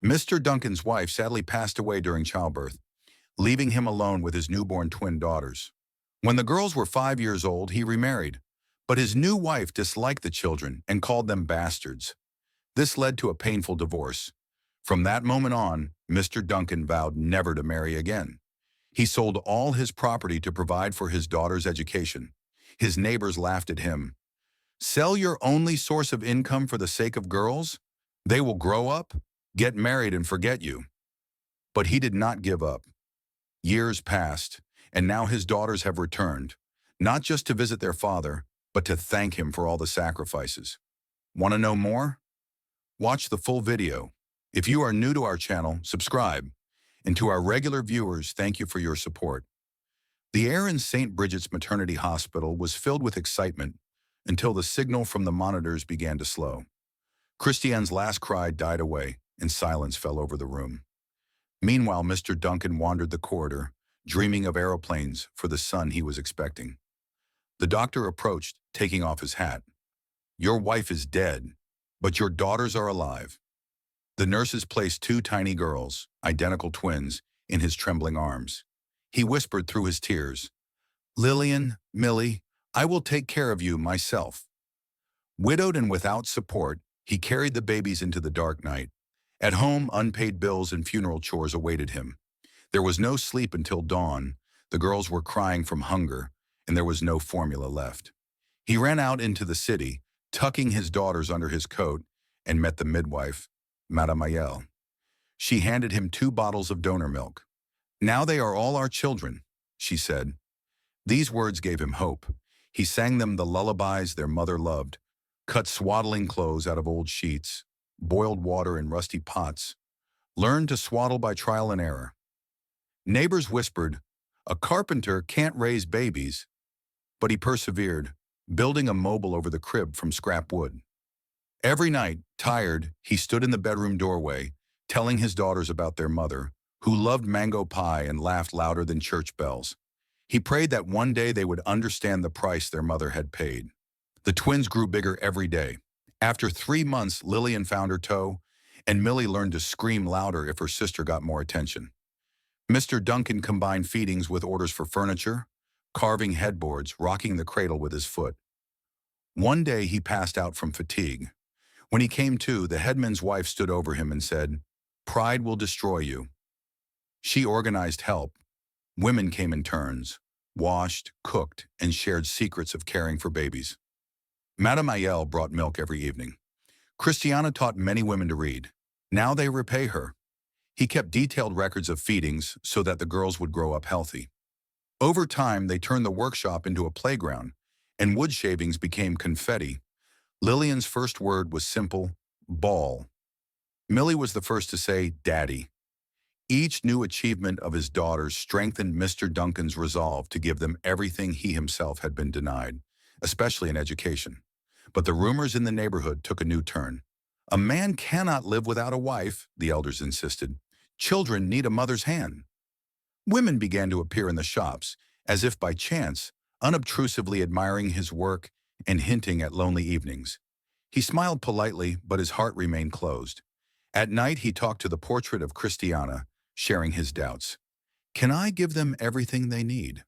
Mr. Duncan's wife sadly passed away during childbirth, leaving him alone with his newborn twin daughters. When the girls were 5 years old, he remarried, but his new wife disliked the children and called them bastards. This led to a painful divorce. From that moment on, Mr. Duncan vowed never to marry again. He sold all his property to provide for his daughter's education. His neighbors laughed at him. Sell your only source of income for the sake of girls? They will grow up, get married, and forget you. But he did not give up. Years passed, and now his daughters have returned, not just to visit their father, but to thank him for all the sacrifices. Want to know more? Watch the full video. If you are new to our channel, subscribe. And to our regular viewers, thank you for your support. The air in St. Bridget's Maternity Hospital was filled with excitement until the signal from the monitors began to slow. Christiane's last cry died away, and silence fell over the room. Meanwhile, Mr. Duncan wandered the corridor, dreaming of aeroplanes for the son he was expecting. The doctor approached, taking off his hat. "Your wife is dead, but your daughters are alive." The nurses placed two tiny girls, identical twins, in his trembling arms. He whispered through his tears, "Lillian, Millie, I will take care of you myself." Widowed and without support, he carried the babies into the dark night. At home, unpaid bills and funeral chores awaited him. There was no sleep until dawn. The girls were crying from hunger, and there was no formula left. He ran out into the city, tucking his daughters under his coat, and met the midwife, Madame Ayel. She handed him 2 bottles of donor milk. "Now they are all our children," she said. These words gave him hope. He sang them the lullabies their mother loved, cut swaddling clothes out of old sheets, boiled water in rusty pots, learned to swaddle by trial and error. Neighbors whispered, "A carpenter can't raise babies," but he persevered, building a mobile over the crib from scrap wood. Every night, tired, he stood in the bedroom doorway, telling his daughters about their mother, who loved mango pie and laughed louder than church bells. He prayed that one day they would understand the price their mother had paid. The twins grew bigger every day. After 3 months, Lillian found her toe, and Millie learned to scream louder if her sister got more attention. Mr. Duncan combined feedings with orders for furniture, carving headboards, rocking the cradle with his foot. One day he passed out from fatigue. When he came to, the headman's wife stood over him and said, "Pride will destroy you." She organized help. Women came in turns, washed, cooked, and shared secrets of caring for babies. Madame Ayel brought milk every evening. Christiana taught many women to read. Now they repay her. He kept detailed records of feedings so that the girls would grow up healthy. Over time, they turned the workshop into a playground, and wood shavings became confetti. Lillian's first word was simple, ball. Millie was the first to say, "Daddy." Each new achievement of his daughters strengthened Mr. Duncan's resolve to give them everything he himself had been denied, especially in education. But the rumors in the neighborhood took a new turn. "A man cannot live without a wife," the elders insisted. "Children need a mother's hand." Women began to appear in the shops, as if by chance, unobtrusively admiring his work and hinting at lonely evenings. He smiled politely, but his heart remained closed. At night, he talked to the portrait of Christiana, sharing his doubts. "Can I give them everything they need?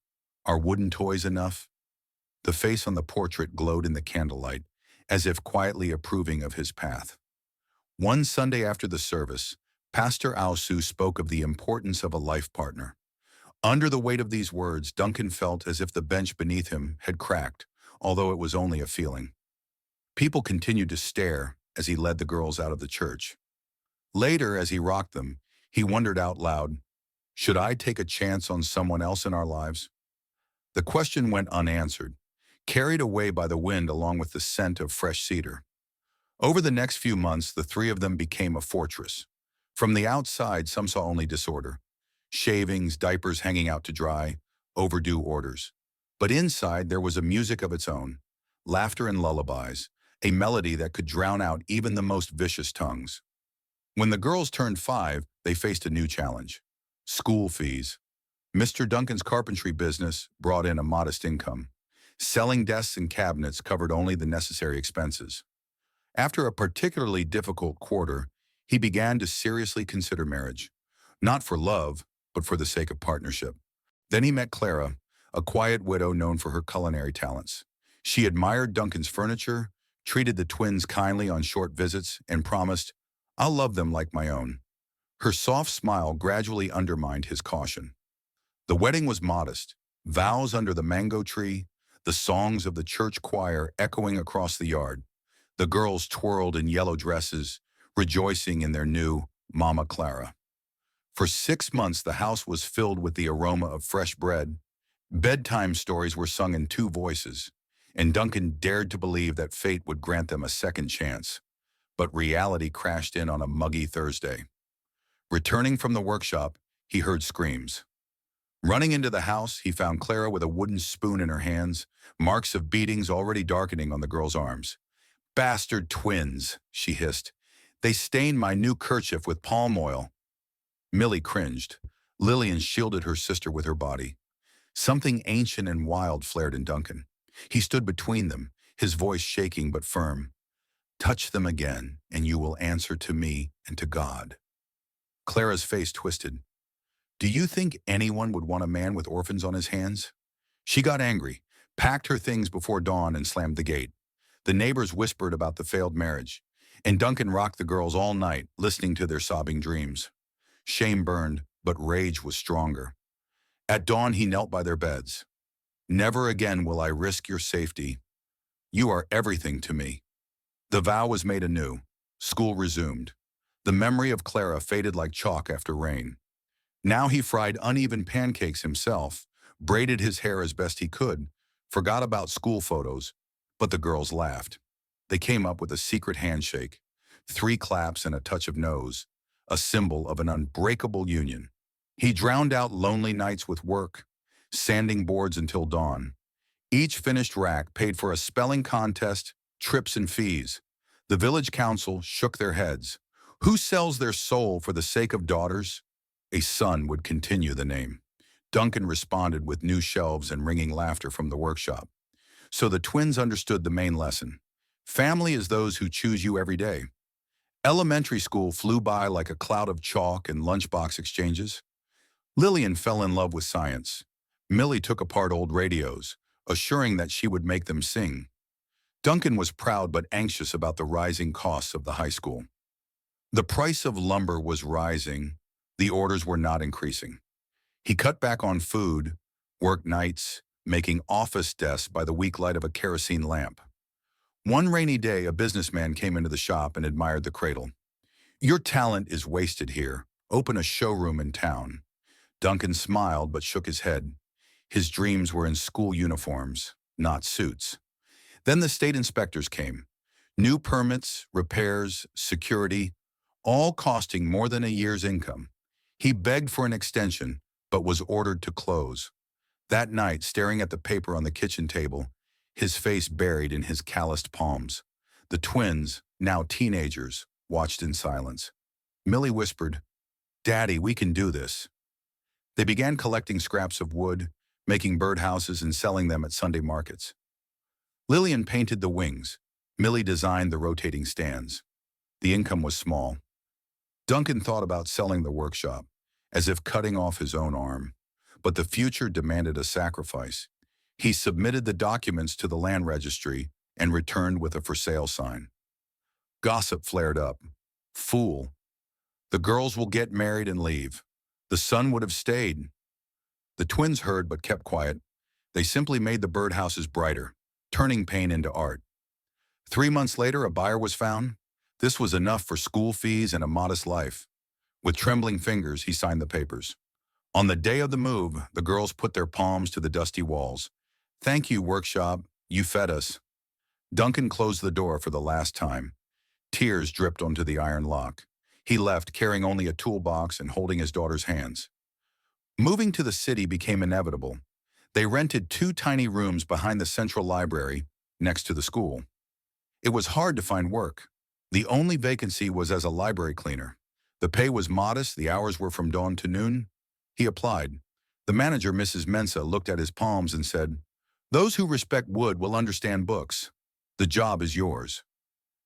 Are wooden toys enough?" The face on the portrait glowed in the candlelight, as if quietly approving of his path. One Sunday after the service, Pastor Ausu spoke of the importance of a life partner. Under the weight of these words, Duncan felt as if the bench beneath him had cracked, although it was only a feeling. People continued to stare as he led the girls out of the church. Later, as he rocked them, he wondered out loud, "Should I take a chance on someone else in our lives?" The question went unanswered, carried away by the wind along with the scent of fresh cedar. Over the next few months, the 3 of them became a fortress. From the outside, some saw only disorder. Shavings, diapers hanging out to dry, overdue orders. But inside, there was a music of its own, laughter and lullabies, a melody that could drown out even the most vicious tongues. When the girls turned 5, they faced a new challenge: school fees. Mr. Duncan's carpentry business brought in a modest income. Selling desks and cabinets covered only the necessary expenses. After a particularly difficult quarter, he began to seriously consider marriage, not for love, but for the sake of partnership. Then he met Clara, a quiet widow known for her culinary talents. She admired Duncan's furniture, treated the twins kindly on short visits, and promised, "I'll love them like my own." Her soft smile gradually undermined his caution. The wedding was modest, vows under the mango tree, the songs of the church choir echoing across the yard. The girls twirled in yellow dresses, rejoicing in their new Mama Clara. For 6 months, the house was filled with the aroma of fresh bread. Bedtime stories were sung in two voices, and Duncan dared to believe that fate would grant them a second chance. But reality crashed in on a muggy Thursday. Returning from the workshop, he heard screams. Running into the house, he found Clara with a wooden spoon in her hands, marks of beatings already darkening on the girl's arms. "Bastard twins," she hissed. "They stained my new kerchief with palm oil." Millie cringed. Lillian shielded her sister with her body. Something ancient and wild flared in Duncan. He stood between them, his voice shaking but firm. "Touch them again, and you will answer to me and to God." Clara's face twisted. "Do you think anyone would want a man with orphans on his hands?" She got angry, packed her things before dawn, and slammed the gate. The neighbors whispered about the failed marriage, and Duncan rocked the girls all night, listening to their sobbing dreams. Shame burned, but rage was stronger. At dawn, he knelt by their beds. "Never again will I risk your safety. You are everything to me." The vow was made anew. School resumed. The memory of Clara faded like chalk after rain. Now he fried uneven pancakes himself, braided his hair as best he could, forgot about school photos, but the girls laughed. They came up with a secret handshake, 3 claps and a touch of nose, a symbol of an unbreakable union. He drowned out lonely nights with work, sanding boards until dawn. Each finished rack paid for a spelling contest, trips and fees. The village council shook their heads. Who sells their soul for the sake of daughters? A son would continue the name. Duncan responded with new shelves and ringing laughter from the workshop. So the twins understood the main lesson. Family is those who choose you every day. Elementary school flew by like a cloud of chalk and lunchbox exchanges. Lillian fell in love with science. Millie took apart old radios, assuring that she would make them sing. Duncan was proud but anxious about the rising costs of the high school. The price of lumber was rising. The orders were not increasing. He cut back on food, worked nights, making office desks by the weak light of a kerosene lamp. One rainy day, a businessman came into the shop and admired the cradle. "Your talent is wasted here. Open a showroom in town." Duncan smiled but shook his head. His dreams were in school uniforms, not suits. Then the state inspectors came. New permits, repairs, security, all costing more than a year's income. He begged for an extension, but was ordered to close. That night, staring at the paper on the kitchen table, his face buried in his calloused palms, the twins, now teenagers, watched in silence. Millie whispered, "Daddy, we can do this." They began collecting scraps of wood, making birdhouses and selling them at Sunday markets. Lillian painted the wings. Millie designed the rotating stands. The income was small. Duncan thought about selling the workshop, as if cutting off his own arm. But the future demanded a sacrifice. He submitted the documents to the land registry and returned with a for sale sign. Gossip flared up. "Fool. The girls will get married and leave. The son would have stayed." The twins heard but kept quiet. They simply made the birdhouses brighter, turning pain into art. 3 months later, a buyer was found. This was enough for school fees and a modest life. With trembling fingers, he signed the papers. On the day of the move, the girls put their palms to the dusty walls. "Thank you, workshop. You fed us." Duncan closed the door for the last time. Tears dripped onto the iron lock. He left, carrying only a toolbox and holding his daughter's hands. Moving to the city became inevitable. They rented 2 tiny rooms behind the central library, next to the school. It was hard to find work. The only vacancy was as a library cleaner. The pay was modest, the hours were from dawn to noon. He applied. The manager, Mrs. Mensa, looked at his palms and said, "Those who respect wood will understand books. The job is yours."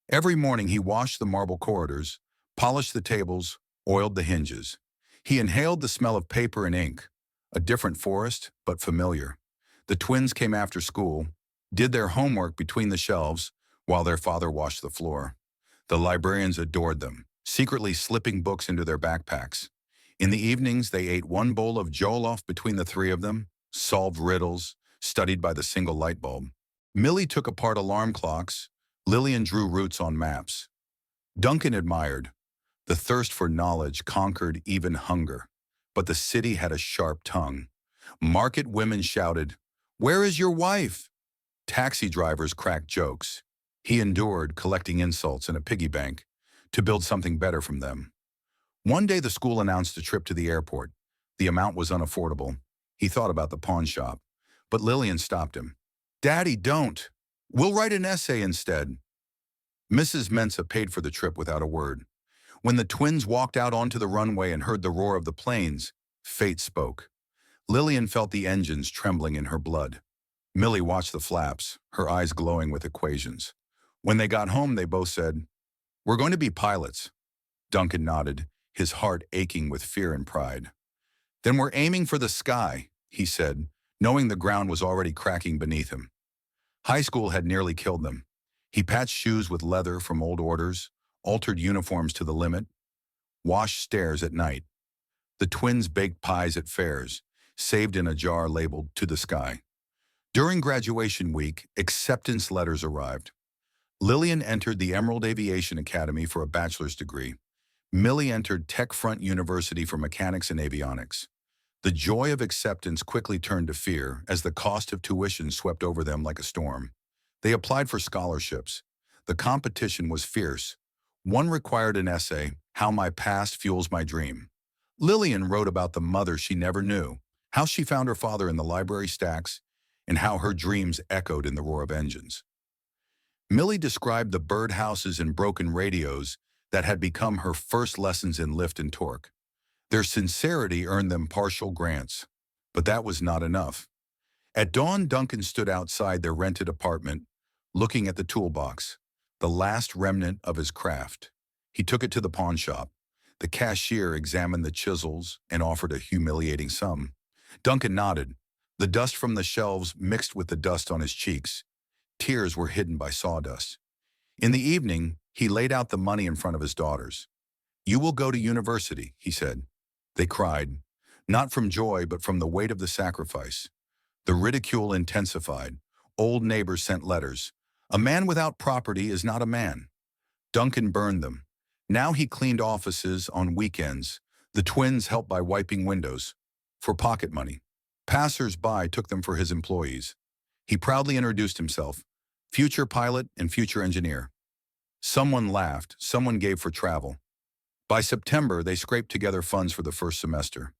Every morning he washed the marble corridors, polished the tables, oiled the hinges. He inhaled the smell of paper and ink, a different forest, but familiar. The twins came after school, did their homework between the shelves, while their father washed the floor. The librarians adored them, secretly slipping books into their backpacks. In the evenings, they ate one bowl of jollof between the three of them, solved riddles, studied by the single light bulb. Millie took apart alarm clocks. Lillian drew routes on maps. Duncan admired. The thirst for knowledge conquered even hunger. But the city had a sharp tongue. Market women shouted, "Where is your wife?" Taxi drivers cracked jokes. He endured, collecting insults in a piggy bank, to build something better from them. One day the school announced a trip to the airport. The amount was unaffordable. He thought about the pawn shop. But Lillian stopped him. "Daddy, don't. We'll write an essay instead." Mrs. Mensa paid for the trip without a word. When the twins walked out onto the runway and heard the roar of the planes, fate spoke. Lillian felt the engines trembling in her blood. Millie watched the flaps, her eyes glowing with equations. When they got home, they both said, "We're going to be pilots." Duncan nodded, his heart aching with fear and pride. "Then we're aiming for the sky," he said, knowing the ground was already cracking beneath him. High school had nearly killed them. He patched shoes with leather from old orders, altered uniforms to the limit, washed stairs at night. The twins baked pies at fairs, saved in a jar labeled "To the Sky." During graduation week, acceptance letters arrived. Lillian entered the Emerald Aviation Academy for a bachelor's degree. Millie entered Tech Front University for mechanics and avionics. The joy of acceptance quickly turned to fear as the cost of tuition swept over them like a storm. They applied for scholarships. The competition was fierce. One required an essay, "How My Past Fuels My Dream." Lillian wrote about the mother she never knew, how she found her father in the library stacks, and how her dreams echoed in the roar of engines. Millie described the birdhouses and broken radios that had become her first lessons in lift and torque. Their sincerity earned them partial grants, but that was not enough. At dawn, Duncan stood outside their rented apartment, looking at the toolbox, the last remnant of his craft. He took it to the pawn shop. The cashier examined the chisels and offered a humiliating sum. Duncan nodded. The dust from the shelves mixed with the dust on his cheeks. Tears were hidden by sawdust. In the evening, he laid out the money in front of his daughters. "You will go to university," he said. They cried, not from joy, but from the weight of the sacrifice. The ridicule intensified. Old neighbors sent letters. "A man without property is not a man." Duncan burned them. Now he cleaned offices on weekends. The twins helped by wiping windows. For pocket money. Passers-by took them for his employees. He proudly introduced himself, future pilot and future engineer. Someone laughed, someone gave for travel. By September, they scraped together funds for the first semester.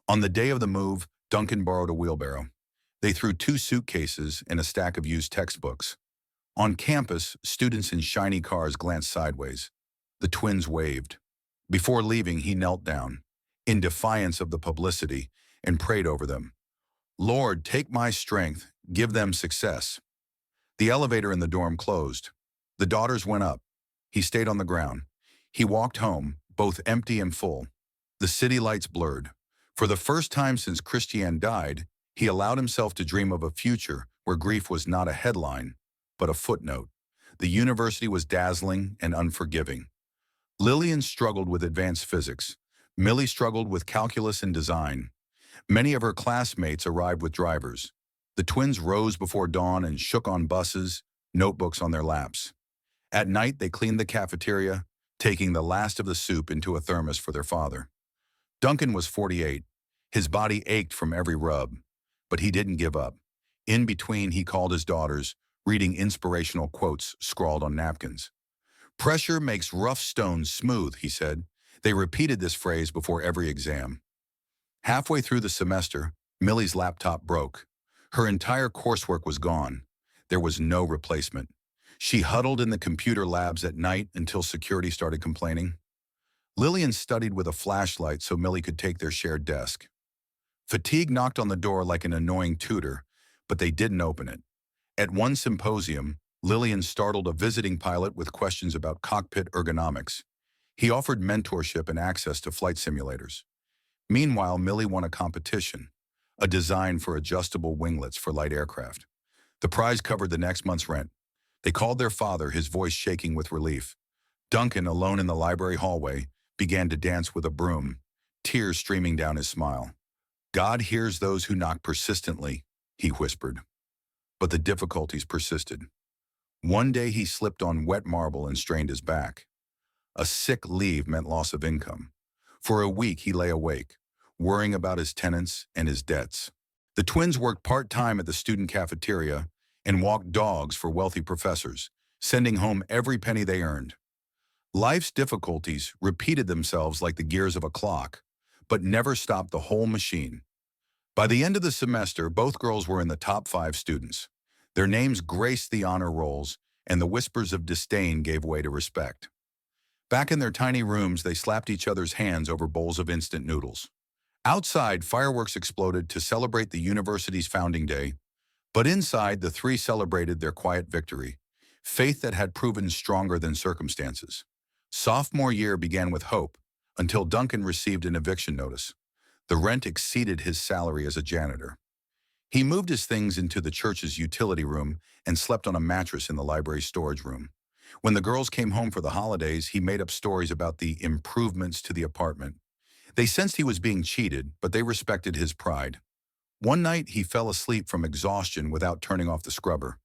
On the day of the move, Duncan borrowed a wheelbarrow. They threw 2 suitcases and a stack of used textbooks. On campus, students in shiny cars glanced sideways. The twins waved. Before leaving, he knelt down, in defiance of the publicity, and prayed over them. "Lord, take my strength, give them success." The elevator in the dorm closed. The daughters went up. He stayed on the ground. He walked home, both empty and full. The city lights blurred. For the first time since Christiane died, he allowed himself to dream of a future where grief was not a headline, but a footnote. The university was dazzling and unforgiving. Lillian struggled with advanced physics. Millie struggled with calculus and design. Many of her classmates arrived with drivers. The twins rose before dawn and shook on buses, notebooks on their laps. At night, they cleaned the cafeteria, taking the last of the soup into a thermos for their father. Duncan was 48. His body ached from every rub, but he didn't give up. In between, he called his daughters, reading inspirational quotes scrawled on napkins. "Pressure makes rough stones smooth," he said. They repeated this phrase before every exam. Halfway through the semester, Millie's laptop broke. Her entire coursework was gone. There was no replacement. She huddled in the computer labs at night until security started complaining. Lillian studied with a flashlight so Millie could take their shared desk. Fatigue knocked on the door like an annoying tutor, but they didn't open it. At one symposium, Lillian startled a visiting pilot with questions about cockpit ergonomics. He offered mentorship and access to flight simulators. Meanwhile, Millie won a competition, a design for adjustable winglets for light aircraft. The prize covered the next month's rent. They called their father, his voice shaking with relief. Duncan, alone in the library hallway, began to dance with a broom, tears streaming down his smile. God hears those who knock persistently, he whispered. But the difficulties persisted. One day he slipped on wet marble and strained his back. A sick leave meant loss of income. For a week he lay awake, worrying about his tenants and his debts. The twins worked part-time at the student cafeteria and walked dogs for wealthy professors, sending home every penny they earned. Life's difficulties repeated themselves like the gears of a clock, but never stopped the whole machine. By the end of the semester, both girls were in the top 5 students. Their names graced the honor rolls, and the whispers of disdain gave way to respect. Back in their tiny rooms, they slapped each other's hands over bowls of instant noodles. Outside, fireworks exploded to celebrate the university's founding day, but inside, the three celebrated their quiet victory, faith that had proven stronger than circumstances. Sophomore year began with hope, until Duncan received an eviction notice. The rent exceeded his salary as a janitor. He moved his things into the church's utility room and slept on a mattress in the library's storage room. When the girls came home for the holidays, he made up stories about the improvements to the apartment. They sensed he was being cheated, but they respected his pride. One night, he fell asleep from exhaustion without turning off the scrubber.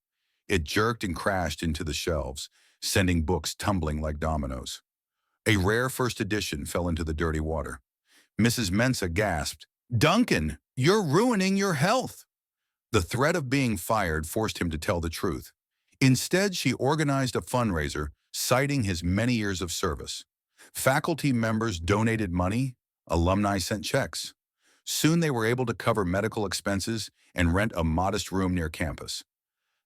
It jerked and crashed into the shelves, sending books tumbling like dominoes. A rare first edition fell into the dirty water. Mrs. Mensah gasped, "Duncan, you're ruining your health!" The threat of being fired forced him to tell the truth. Instead, she organized a fundraiser, citing his many years of service. Faculty members donated money, alumni sent checks. Soon they were able to cover medical expenses and rent a modest room near campus.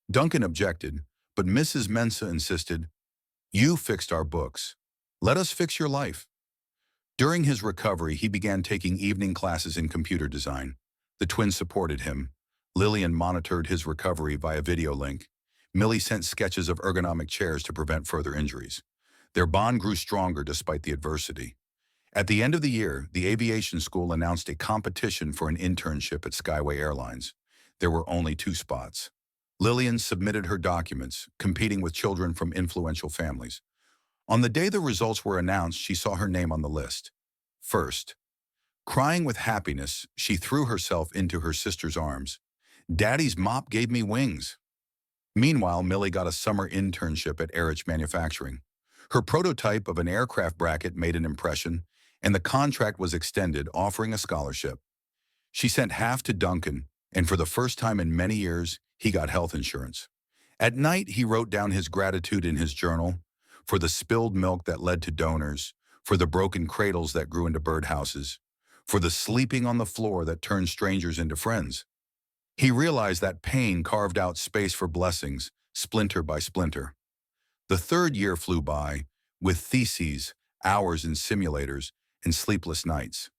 Duncan objected, but Mrs. Mensah insisted, "You fixed our books. Let us fix your life." During his recovery, he began taking evening classes in computer design. The twins supported him. Lillian monitored his recovery via video link. Millie sent sketches of ergonomic chairs to prevent further injuries. Their bond grew stronger despite the adversity. At the end of the year, the aviation school announced a competition for an internship at Skyway Airlines. There were only 2 spots. Lillian submitted her documents, competing with children from influential families. On the day the results were announced, she saw her name on the list. First. Crying with happiness, she threw herself into her sister's arms. "Daddy's mop gave me wings." Meanwhile, Millie got a summer internship at Erich Manufacturing. Her prototype of an aircraft bracket made an impression, and the contract was extended, offering a scholarship. She sent half to Duncan, and for the first time in many years, he got health insurance. At night, he wrote down his gratitude in his journal, for the spilled milk that led to donors, for the broken cradles that grew into birdhouses, for the sleeping on the floor that turned strangers into friends. He realized that pain carved out space for blessings, splinter by splinter. The 3rd year flew by, with theses, hours in simulators, and sleepless nights.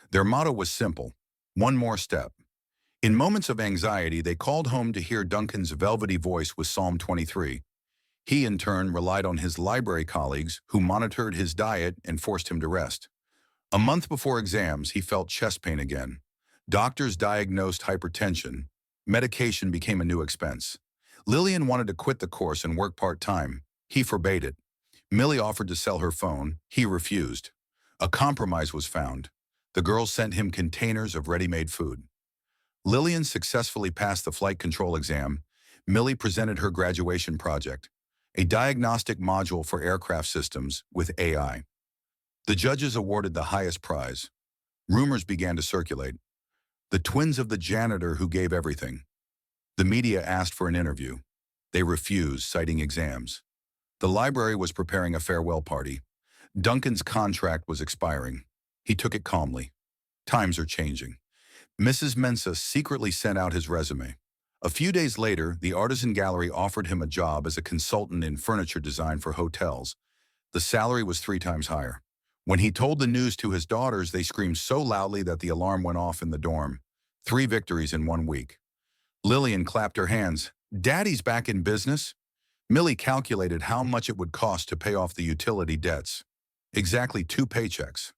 Their motto was simple: one more step. In moments of anxiety, they called home to hear Duncan's velvety voice with Psalm 23. He, in turn, relied on his library colleagues who monitored his diet and forced him to rest. A month before exams, he felt chest pain again. Doctors diagnosed hypertension. Medication became a new expense. Lillian wanted to quit the course and work part-time. He forbade it. Millie offered to sell her phone. He refused. A compromise was found. The girls sent him containers of ready-made food. Lillian successfully passed the flight control exam. Millie presented her graduation project, a diagnostic module for aircraft systems with AI. The judges awarded the highest prize. Rumors began to circulate. The twins of the janitor who gave everything. The media asked for an interview. They refused, citing exams. The library was preparing a farewell party. Duncan's contract was expiring. He took it calmly. Times are changing. Mrs. Mensah secretly sent out his resume. A few days later, the Artisan Gallery offered him a job as a consultant in furniture design for hotels. The salary was 3 times higher. When he told the news to his daughters, they screamed so loudly that the alarm went off in the dorm. 3 victories in 1 week. Lillian clapped her hands. "Daddy's back in business." Millie calculated how much it would cost to pay off the utility debts. Exactly 2 paychecks.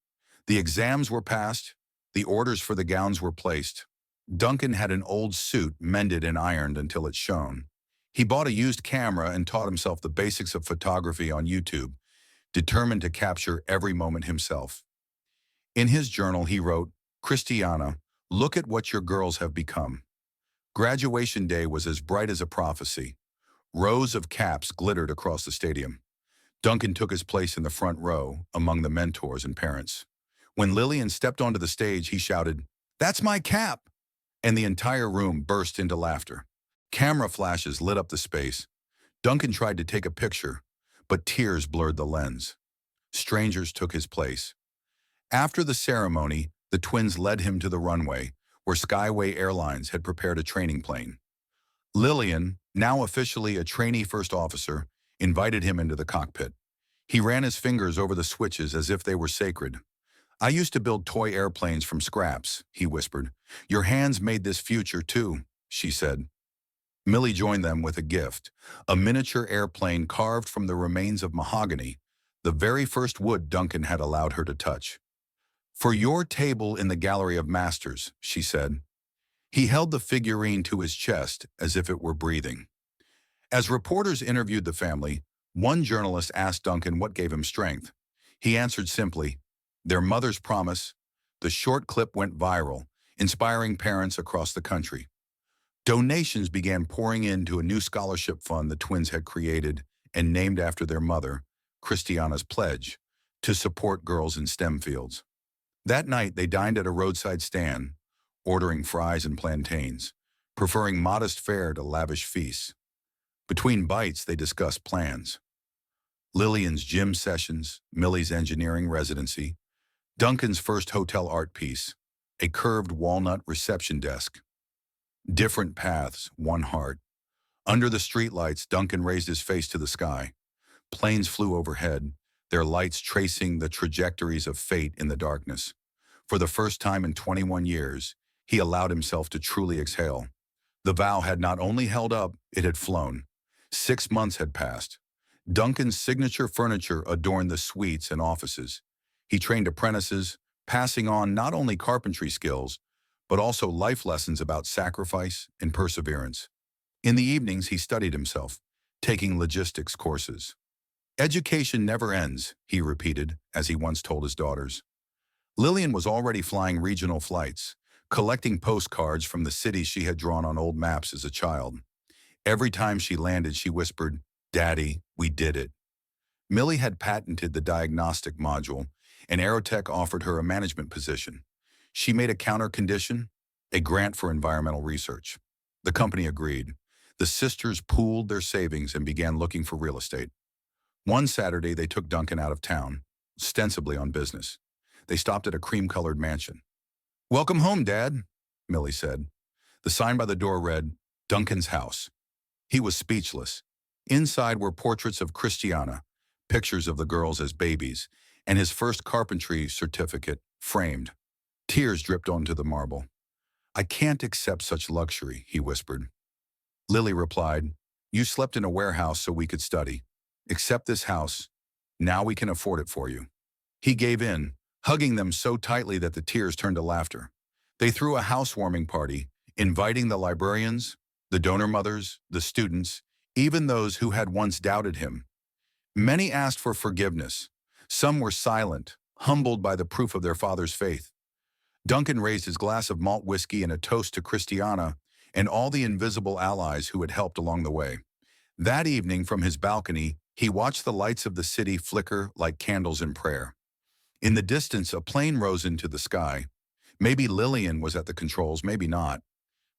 The exams were passed, the orders for the gowns were placed. Duncan had an old suit mended and ironed until it shone. He bought a used camera and taught himself the basics of photography on YouTube, determined to capture every moment himself. In his journal, he wrote, "Christiana, look at what your girls have become." Graduation day was as bright as a prophecy. Rows of caps glittered across the stadium. Duncan took his place in the front row among the mentors and parents. When Lillian stepped onto the stage, he shouted, "That's my cap!" And the entire room burst into laughter. Camera flashes lit up the space. Duncan tried to take a picture, but tears blurred the lens. Strangers took his place. After the ceremony, the twins led him to the runway, where Skyway Airlines had prepared a training plane. Lillian, now officially a trainee first officer, invited him into the cockpit. He ran his fingers over the switches as if they were sacred. "I used to build toy airplanes from scraps," he whispered. "Your hands made this future too," she said. Millie joined them with a gift, a miniature airplane carved from the remains of mahogany, the very first wood Duncan had allowed her to touch. "For your table in the Gallery of Masters," she said. He held the figurine to his chest as if it were breathing. As reporters interviewed the family, one journalist asked Duncan what gave him strength. He answered simply, "Their mother's promise." The short clip went viral, inspiring parents across the country. Donations began pouring into a new scholarship fund the twins had created and named after their mother, Christiana's Pledge, to support girls in STEM fields. That night, they dined at a roadside stand, ordering fries and plantains, preferring modest fare to lavish feasts. Between bites, they discussed plans. Lillian's gym sessions, Millie's engineering residency, Duncan's first hotel art piece, a curved walnut reception desk. Different paths, one heart. Under the streetlights, Duncan raised his face to the sky. Planes flew overhead, their lights tracing the trajectories of fate in the darkness. For the first time in 21 years, he allowed himself to truly exhale. The vow had not only held up, it had flown. 6 months had passed. Duncan's signature furniture adorned the suites and offices. He trained apprentices, passing on not only carpentry skills, but also life lessons about sacrifice and perseverance. In the evenings, he studied himself, taking logistics courses. "Education never ends," he repeated, as he once told his daughters. Lillian was already flying regional flights, collecting postcards from the cities she had drawn on old maps as a child. Every time she landed, she whispered, "Daddy, we did it." Millie had patented the diagnostic module, and Aerotech offered her a management position. She made a counter condition, a grant for environmental research. The company agreed. The sisters pooled their savings and began looking for real estate. One Saturday, they took Duncan out of town, ostensibly on business. They stopped at a cream-colored mansion. "Welcome home, Dad," Millie said. The sign by the door read, "Duncan's house." He was speechless. Inside were portraits of Christiana, pictures of the girls as babies, and his first carpentry certificate, framed. Tears dripped onto the marble. "I can't accept such luxury," he whispered. Lily replied, "You slept in a warehouse so we could study. Accept this house. Now we can afford it for you." He gave in, hugging them so tightly that the tears turned to laughter. They threw a housewarming party, inviting the librarians, the donor mothers, the students, even those who had once doubted him. Many asked for forgiveness. Some were silent, humbled by the proof of their father's faith. Duncan raised his glass of malt whiskey in a toast to Christiana and all the invisible allies who had helped along the way. That evening, from his balcony, he watched the lights of the city flicker like candles in prayer. In the distance, a plane rose into the sky. Maybe Lillian was at the controls, maybe not.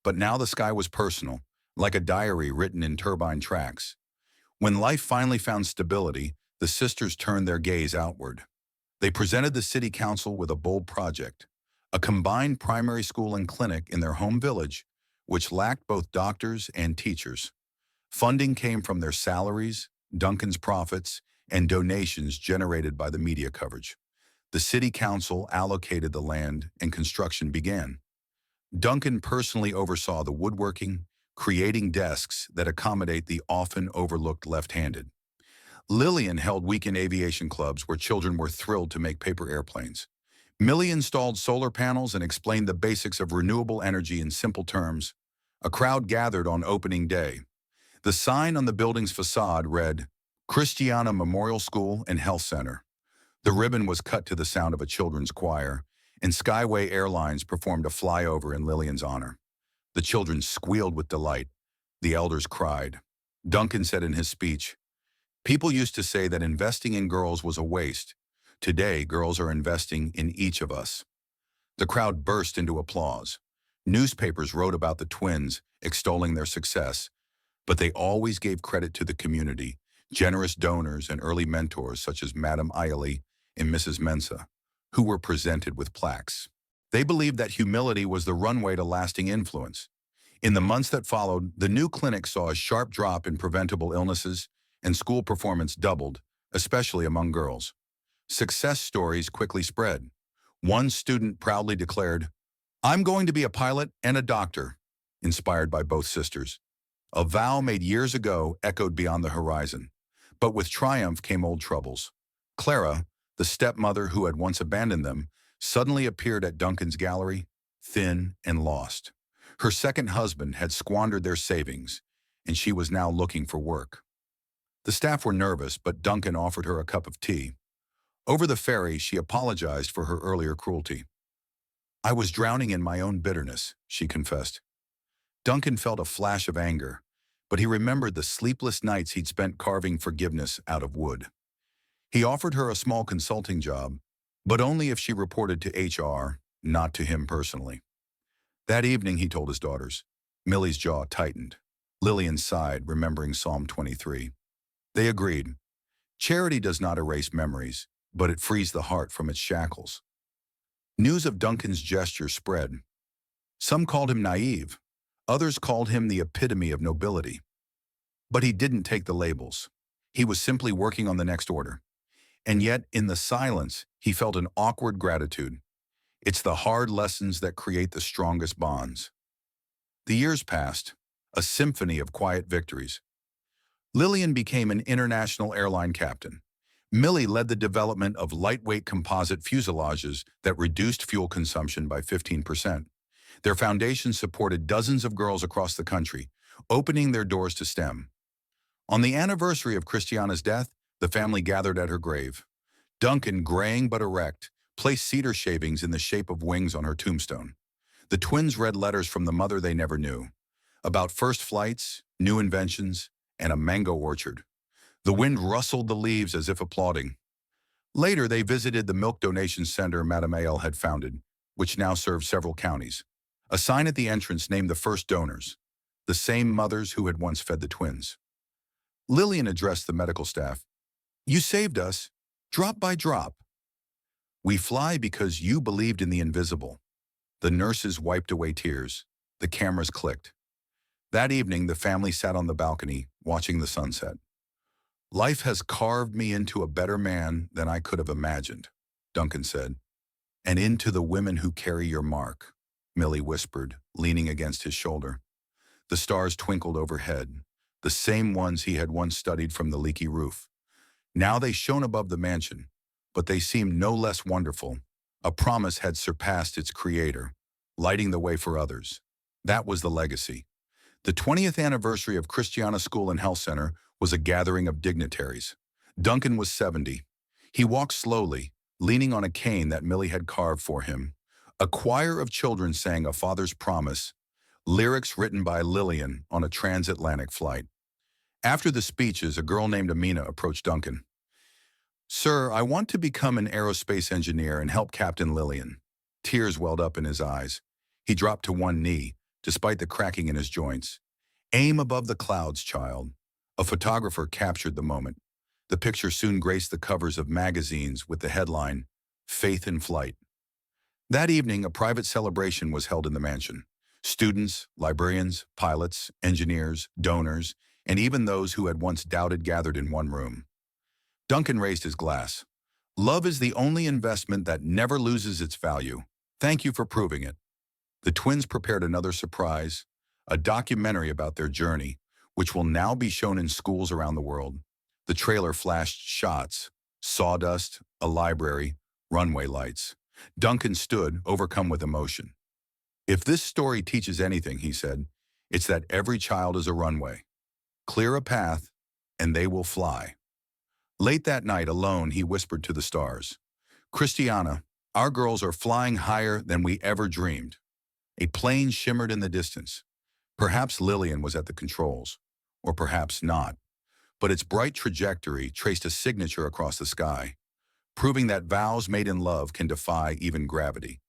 But now the sky was personal, like a diary written in turbine tracks. When life finally found stability, the sisters turned their gaze outward. They presented the city council with a bold project, a combined primary school and clinic in their home village, which lacked both doctors and teachers. Funding came from their salaries, Duncan's profits, and donations generated by the media coverage. The city council allocated the land and construction began. Duncan personally oversaw the woodworking, creating desks that accommodate the often overlooked left-handed. Lillian held weekend aviation clubs where children were thrilled to make paper airplanes. Millie installed solar panels and explained the basics of renewable energy in simple terms. A crowd gathered on opening day. The sign on the building's facade read, Christiana Memorial School and Health Center. The ribbon was cut to the sound of a children's choir, and Skyway Airlines performed a flyover in Lillian's honor. The children squealed with delight. The elders cried. Duncan said in his speech, "People used to say that investing in girls was a waste. Today, girls are investing in each of us." The crowd burst into applause. Newspapers wrote about the twins, extolling their success, but they always gave credit to the community, generous donors and early mentors such as Madame Ailey and Mrs. Mensa, who were presented with plaques. They believed that humility was the runway to lasting influence. In the months that followed, the new clinic saw a sharp drop in preventable illnesses, and school performance doubled, especially among girls. Success stories quickly spread. One student proudly declared, "I'm going to be a pilot and a doctor," inspired by both sisters. A vow made years ago echoed beyond the horizon. But with triumph came old troubles. Clara, the stepmother who had once abandoned them, suddenly appeared at Duncan's gallery, thin and lost. Her second husband had squandered their savings, and she was now looking for work. The staff were nervous, but Duncan offered her a cup of tea. Over the ferry, she apologized for her earlier cruelty. "I was drowning in my own bitterness," she confessed. Duncan felt a flash of anger, but he remembered the sleepless nights he'd spent carving forgiveness out of wood. He offered her a small consulting job, but only if she reported to HR, not to him personally. That evening, he told his daughters. Millie's jaw tightened. Lillian sighed, remembering Psalm 23. They agreed. Charity does not erase memories, but it frees the heart from its shackles. News of Duncan's gesture spread. Some called him naive. Others called him the epitome of nobility. But he didn't take the labels. He was simply working on the next order. And yet, in the silence, he felt an awkward gratitude. It's the hard lessons that create the strongest bonds. The years passed, a symphony of quiet victories. Lillian became an international airline captain. Millie led the development of lightweight composite fuselages that reduced fuel consumption by 15%. Their foundation supported dozens of girls across the country, opening their doors to STEM. On the anniversary of Christiana's death, the family gathered at her grave. Duncan, graying but erect, placed cedar shavings in the shape of wings on her tombstone. The twins read letters from the mother they never knew, about first flights, new inventions, and a mango orchard. The wind rustled the leaves as if applauding. Later, they visited the milk donation center Madame Aile had founded, which now serves several counties. A sign at the entrance named the first donors, the same mothers who had once fed the twins. Lillian addressed the medical staff. "You saved us, drop by drop. We fly because you believed in the invisible." The nurses wiped away tears. The cameras clicked. That evening, the family sat on the balcony, watching the sunset. "Life has carved me into a better man than I could have imagined," Duncan said. "And into the women who carry your mark," Millie whispered, leaning against his shoulder. The stars twinkled overhead, the same ones he had once studied from the leaky roof. Now they shone above the mansion, but they seemed no less wonderful. A promise had surpassed its creator, lighting the way for others. That was the legacy. The 20th anniversary of Christiana School and Health Center was a gathering of dignitaries. Duncan was 70. He walked slowly, leaning on a cane that Millie had carved for him. A choir of children sang A Father's Promise, lyrics written by Lillian on a transatlantic flight. After the speeches, a girl named Amina approached Duncan. "Sir, I want to become an aerospace engineer and help Captain Lillian." Tears welled up in his eyes. He dropped to one knee, despite the cracking in his joints. "Aim above the clouds, child." A photographer captured the moment. The picture soon graced the covers of magazines with the headline, "Faith in Flight." That evening, a private celebration was held in the mansion. Students, librarians, pilots, engineers, donors, and even those who had once doubted gathered in one room. Duncan raised his glass. "Love is the only investment that never loses its value. Thank you for proving it." The twins prepared another surprise, a documentary about their journey, which will now be shown in schools around the world. The trailer flashed shots, sawdust, a library, runway lights. Duncan stood, overcome with emotion. If this story teaches anything, he said, it's that every child is a runway. Clear a path, and they will fly. Late that night, alone, he whispered to the stars, Christiana, our girls are flying higher than we ever dreamed. A plane shimmered in the distance. Perhaps Lillian was at the controls, or perhaps not, but its bright trajectory traced a signature across the sky, proving that vows made in love can defy even gravity.